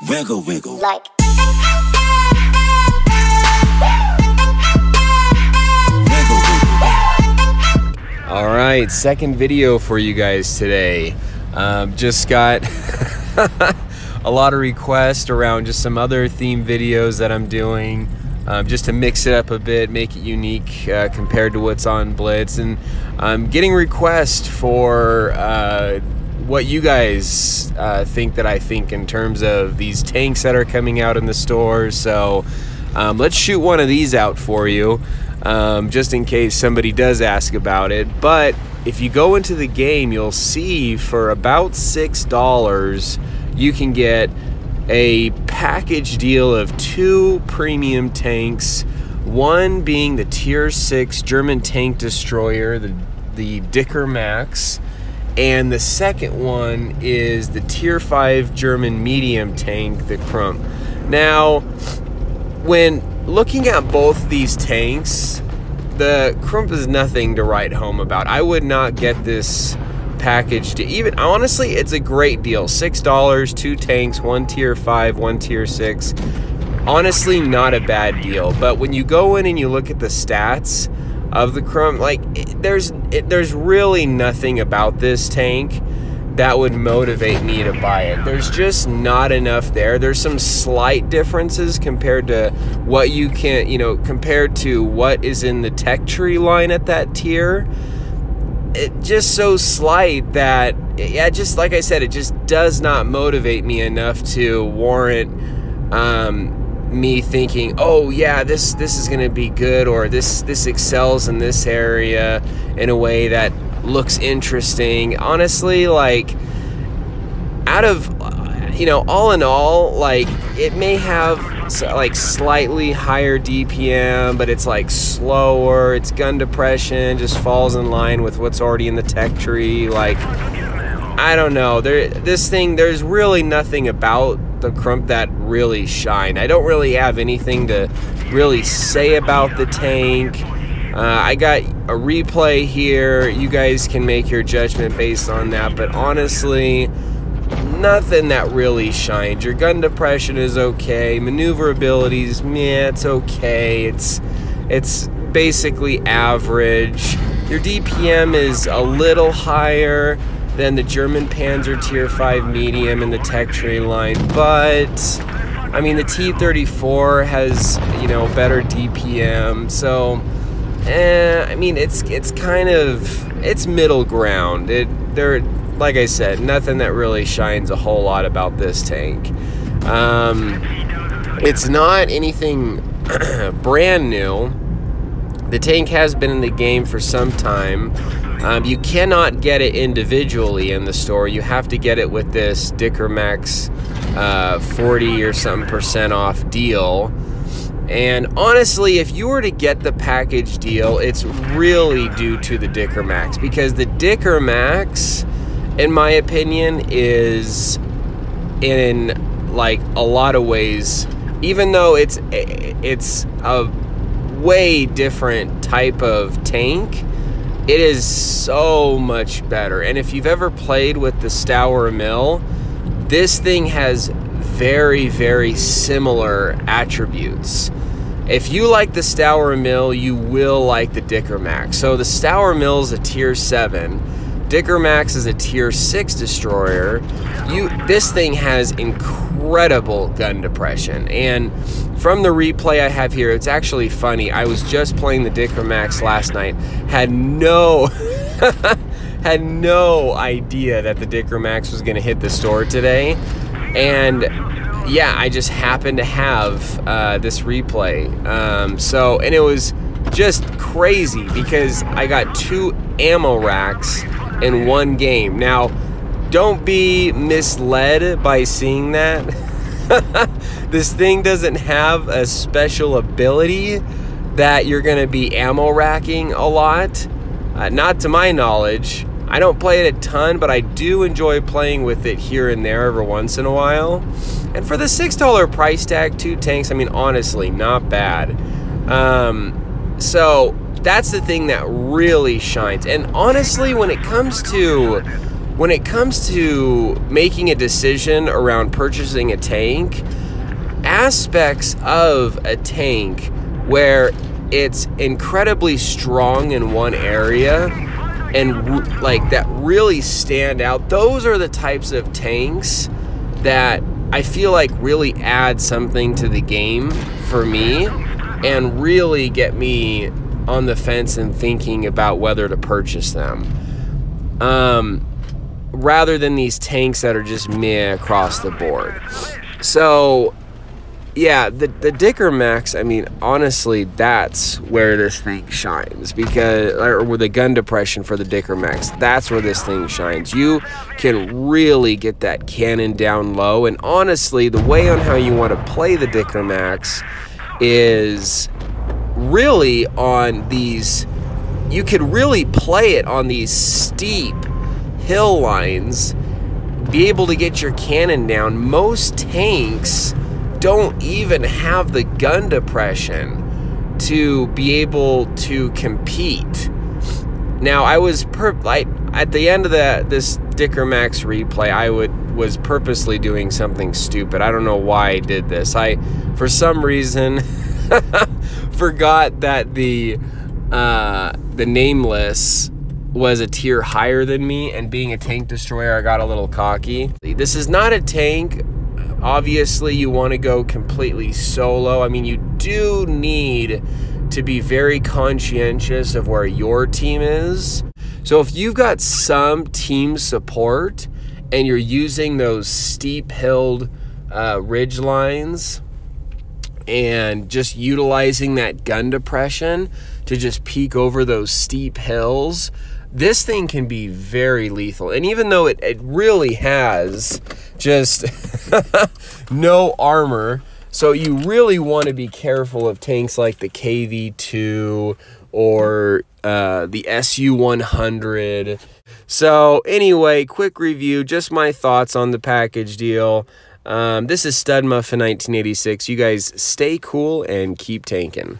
Wiggle, wiggle. Like. All right, second video for you guys today. Just got a lot of requests around just some other theme videos that I'm doing, just to mix it up a bit, make it unique compared to what's on Blitz, and I'm getting requests for what you guys think that I think in terms of these tanks that are coming out in the stores. So let's shoot one of these out for you. Just in case somebody does ask about it. But if you go into the game, you'll see for about $6 you can get a package deal of 2 premium tanks, one being the tier 6 German tank destroyer, the Dicker Max, and the second one is the tier 5 German medium tank, the Krupp. Now, when looking at both these tanks, the Krupp is nothing to write home about. I would not get this package to even, honestly, it's a great deal. $6, 2 tanks, 1 tier 5, 1 tier 6. Honestly, not a bad deal. But when you go in and you look at the stats of the Krupp, like, there's really nothing about this tank that would motivate me to buy it. There's just not enough there. There's some slight differences compared to what you can, compared to what is in the tech tree line at that tier. It just so slight that, yeah, just like I said, it just does not motivate me enough to warrant me thinking, oh yeah, this is gonna be good, or this excels in this area in a way that looks interesting. Honestly, like, out of, all in all, like, it may have like slightly higher DPM, but it's like slower, its gun depression just falls in line with what's already in the tech tree. Like, I don't know, there's really nothing about the Krupp that really shine. I don't really have anything to really say about the tank. I got a replay here. You guys can make your judgment based on that, but honestly, nothing that really shines. Your gun depression is okay. Maneuverability's, meh, it's okay. It's basically average. Your DPM is a little higher than the German Panzer Tier 5 medium in the tech tree line, but I mean, the T-34 has, better DPM, so I mean, it's kind of, it's middle ground. Like I said, nothing that really shines a whole lot about this tank. It's not anything brand new. The tank has been in the game for some time. You cannot get it individually in the store. You have to get it with this Dicker Max 40 or something % off deal. And honestly, if you were to get the package deal, it's really due to the Dicker Max, because the Dicker Max, in my opinion, is in like a lot of ways, even though it's a way different type of tank, it is so much better. And if you've ever played with the Stour Mill, this thing has very, very similar attributes. If you like the Stour Mill, you will like the Dicker Max. So the Stour Mill is a tier 7. Dicker Max is a tier 6 destroyer. This thing has incredible gun depression. And from the replay I have here, it's actually funny. I was just playing the Dicker Max last night, had no had no idea that the Dicker Max was going to hit the store today. And yeah, I just happened to have this replay. And it was just crazy because I got 2 ammo racks in one game. Now, don't be misled by seeing that. This thing doesn't have a special ability that you're going to be ammo racking a lot. Not to my knowledge. I don't play it a ton, but I do enjoy playing with it here and there every once in a while. And for the $6 price tag, 2 tanks, I mean, honestly, not bad. So that's the thing that really shines. And honestly, when it comes to making a decision around purchasing a tank, aspects of a tank where it's incredibly strong in one area and like that really stand out, those are the types of tanks that I feel like really add something to the game for me and really get me on the fence and thinking about whether to purchase them, rather than these tanks that are just meh across the board. So yeah, the Dicker Max, I mean, honestly, that's where this thing shines, because, or with the gun depression for the Dicker Max, that's where this thing shines. You can really get that cannon down low, and honestly, the way on how you want to play the Dicker Max is really on these, you could really play it on these steep hill lines, be able to get your cannon down. Most tanks don't even have the gun depression to be able to compete. Now, I was at the end of this Dicker Max replay, I was purposely doing something stupid. I don't know why I did this. I, for some reason, forgot that the Nameless was a tier higher than me, and being a tank destroyer, I got a little cocky. This is not a tank. Obviously, you want to go completely solo. I mean, you do need to be very conscientious of where your team is. So if you've got some team support and you're using those steep-hilled ridge lines and just utilizing that gun depression to just peek over those steep hills, this thing can be very lethal. And even though it really has just no armor, so you really want to be careful of tanks like the KV-2 or the SU-100. So anyway, quick review, just my thoughts on the package deal. This is Stud Muffin 1986. You guys stay cool and keep tanking.